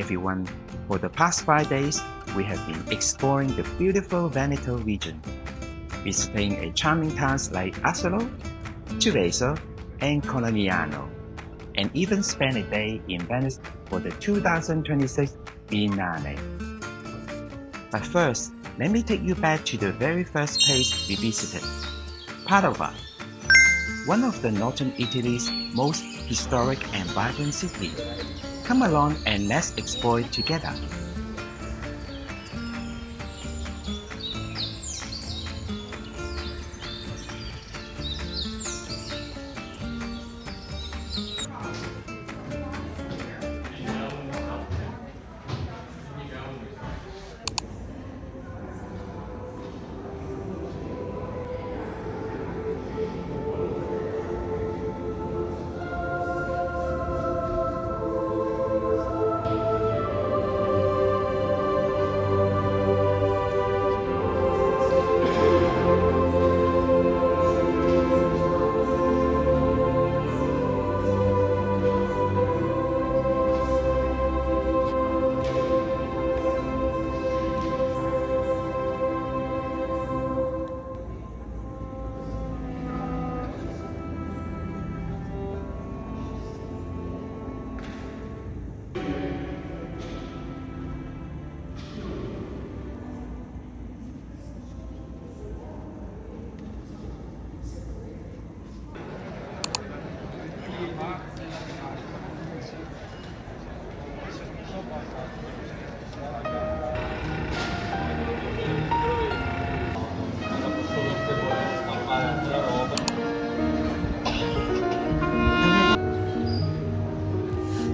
everyone. For the past 5 days, we have been exploring the beautiful Veneto region, visiting a charming towns like Asolo, Treviso, and Colognano, and even spent a day in Venice for the 2026 Biennale. But first, let me take you back to the very first place we visited, Padova, one of the northern Italy's most historic and vibrant cities. Come along and let's explore it together.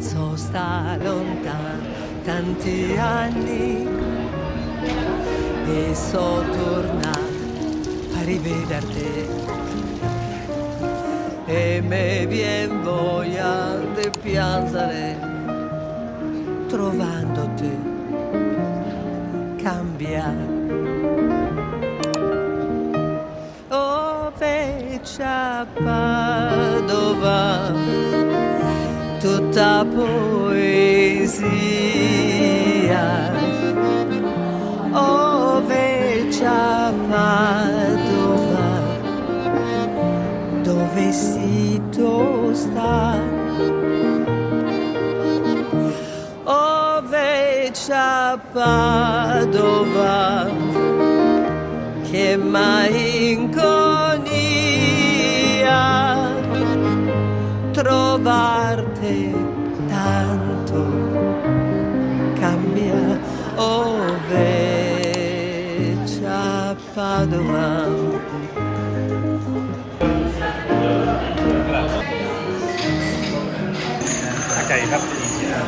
Sono sta lontano tanti anni e so tornare a rivederti e me vien voglia di piangere trovandoti cambiare. Oh vecchia Padova, tutta poesia, oh vecchia Padova, dove sito sta? Oh vecchia Padova, che malinconia trovarti tanto cambia, oh vecchia Padova.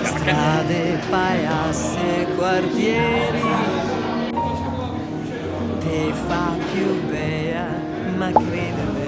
Strade, paese, quartieri, ti fa più bella, ma credimi.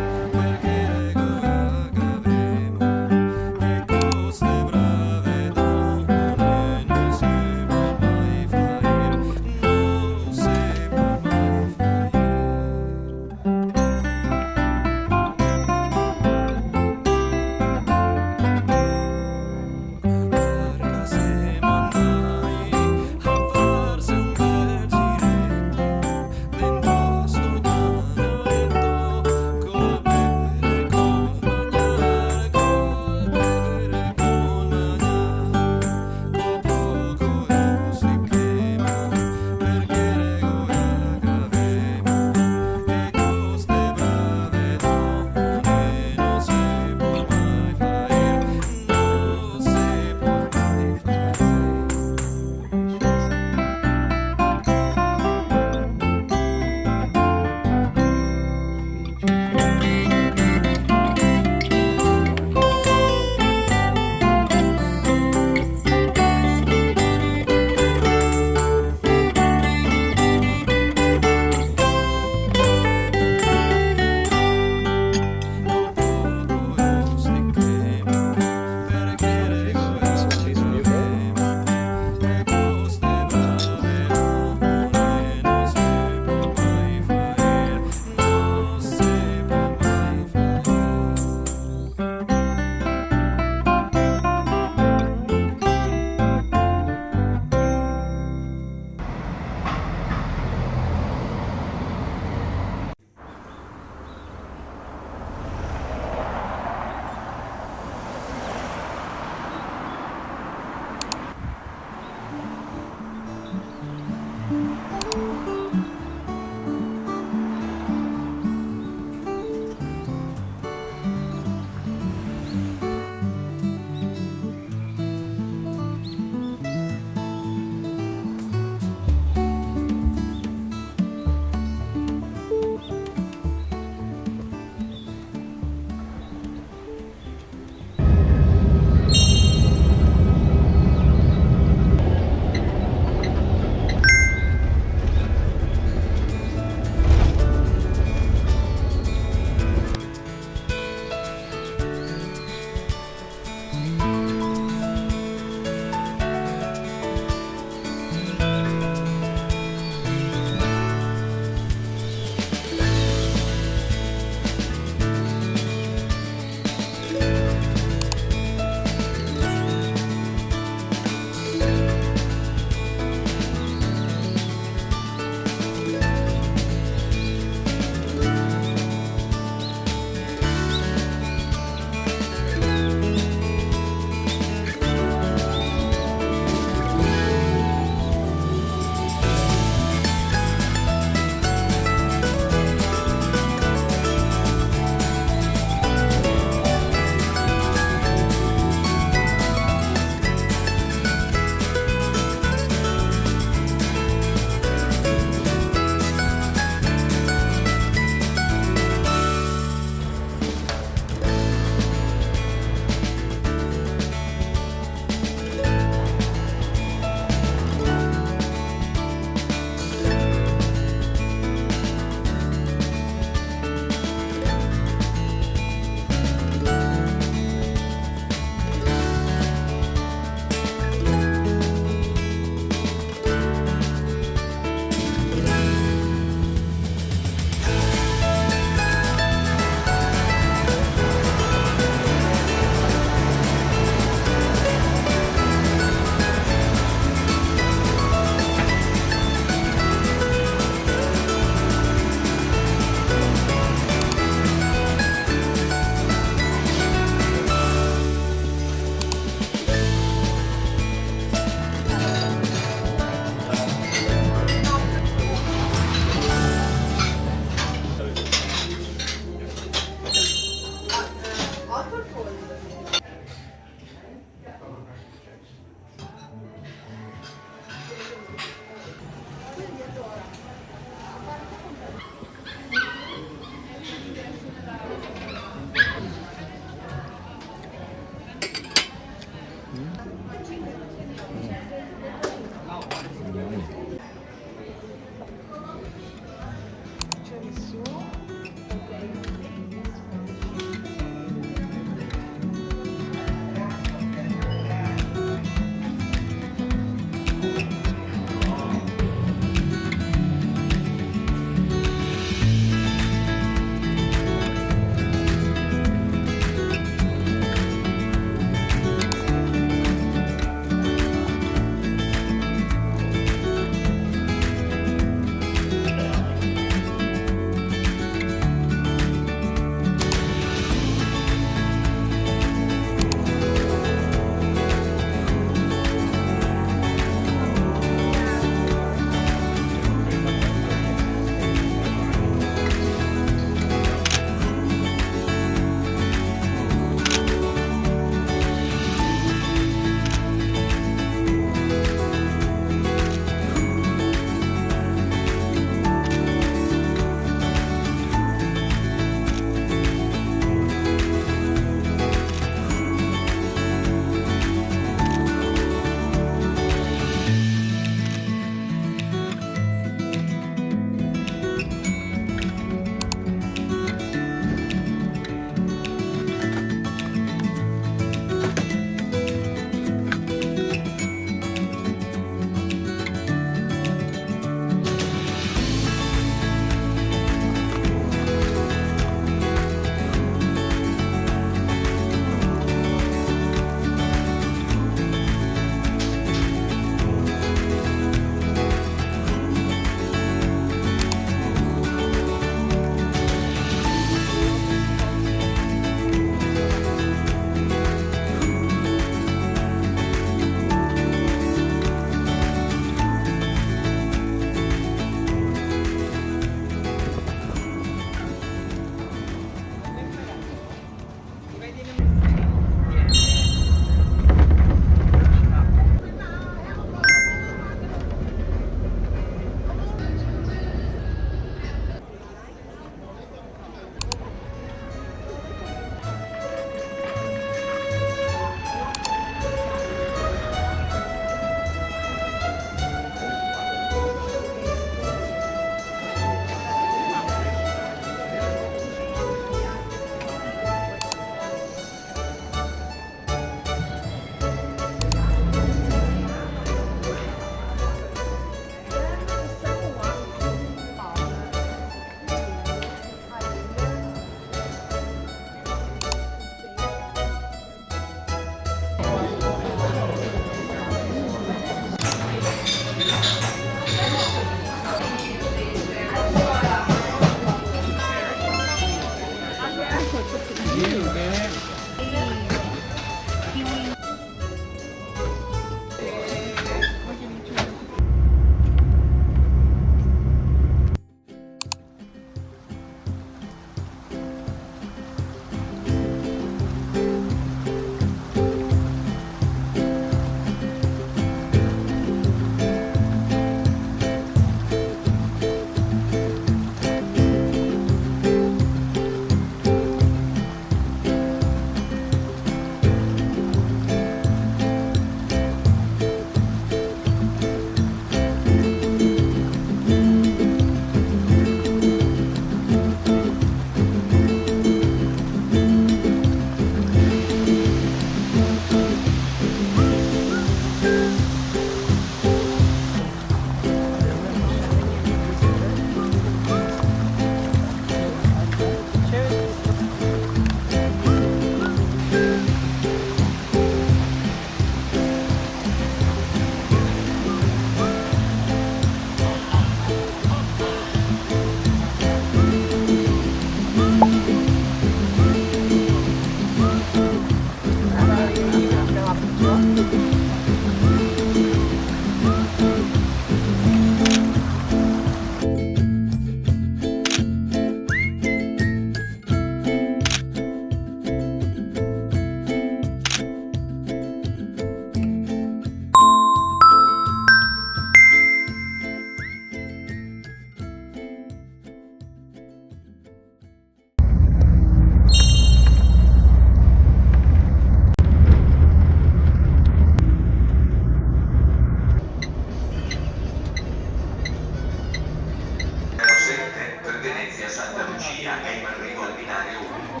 Per Venezia Santa Lucia è in arrivo al binario 1.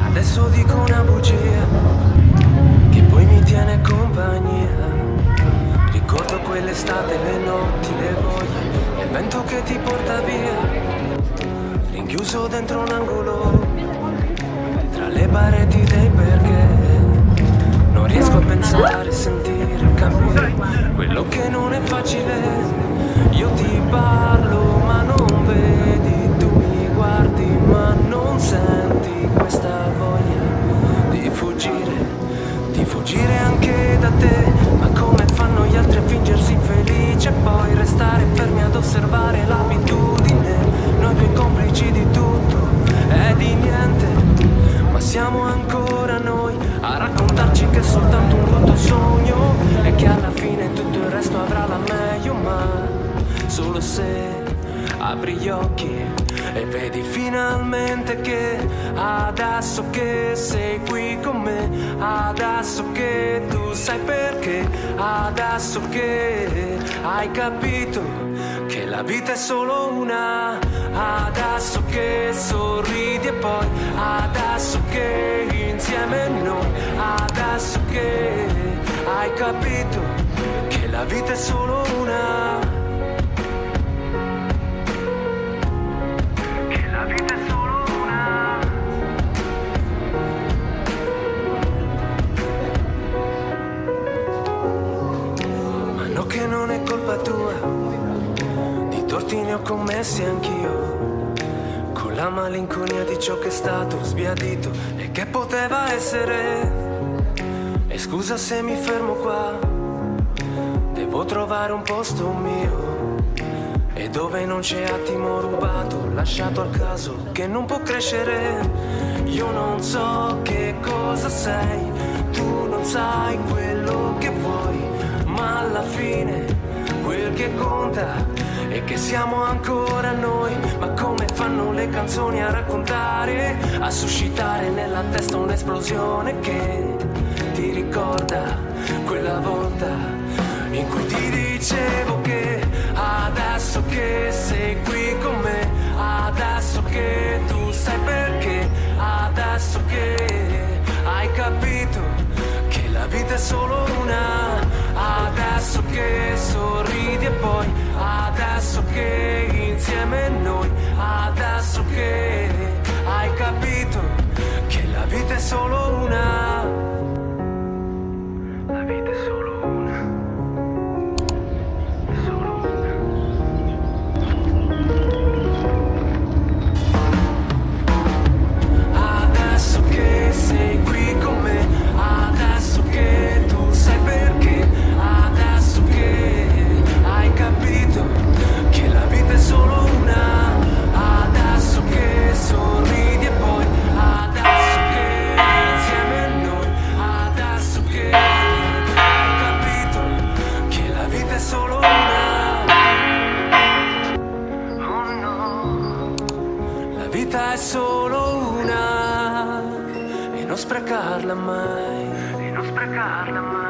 Adesso dico una bugia che poi mi tiene compagnia. Ricordo quell'estate, le notti, le voglie, il vento che ti porta via, rinchiuso dentro un angolo, tra le pareti dei perché. Non riesco a pensare, sentire, capire quello che non è facile. Io ti parlo ma non vedi, tu mi guardi ma non senti questa voglia di fuggire anche da te. Ma come fanno gli altri a fingersi felici e poi restare fermi ad osservare l'abitudine? Noi due complici di tutto e di niente, ma siamo ancora noi a raccontarci che è soltanto un brutto sogno e che alla fine tutto il resto avrà la meglio. Ma solo se apri gli occhi e vedi finalmente che adesso che sei qui con me, adesso che tu sai perché, adesso che hai capito che la vita è solo una, adesso che sorridi e poi adesso che insieme noi, adesso che hai capito che la vita è solo una. Che non è colpa tua, di torti ne ho commessi anch'io, con la malinconia di ciò che è stato sbiadito e che poteva essere. E scusa se mi fermo qua, devo trovare un posto mio, e dove non c'è attimo rubato, lasciato al caso che non può crescere. Io non so che cosa sei, tu non sai quello che vuoi, ma alla fine quel che conta è che siamo ancora noi. Ma come fanno le canzoni a raccontare, a suscitare nella testa un'esplosione che ti ricorda quella volta in cui ti dicevo che adesso che sei qui con me, adesso che tu sai perché, adesso che hai capito che la vita è solo una, adesso che sorridi e poi adesso che insieme noi, adesso che hai capito vita è solo una e non sprecarla mai, e non sprecarla mai.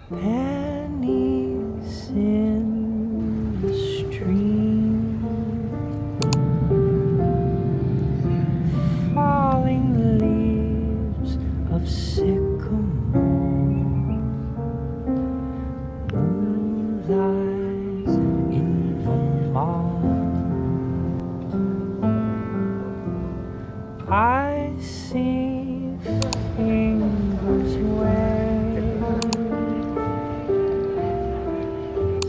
Pennies in the stream, falling leaves of sycamore, moonlight in Vermont. I see fingers wave,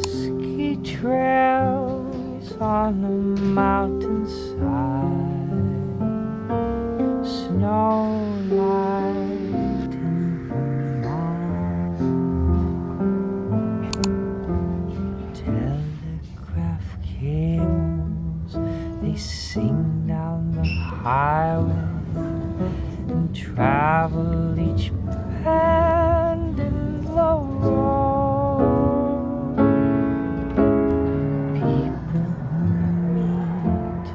ski trails on the mountainside, snow light in Vermont, telegraph cables, they sing down the highway and travel each bend in the road. People meet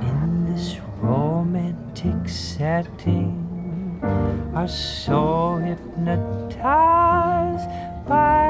in this romantic setting are so hypnotized by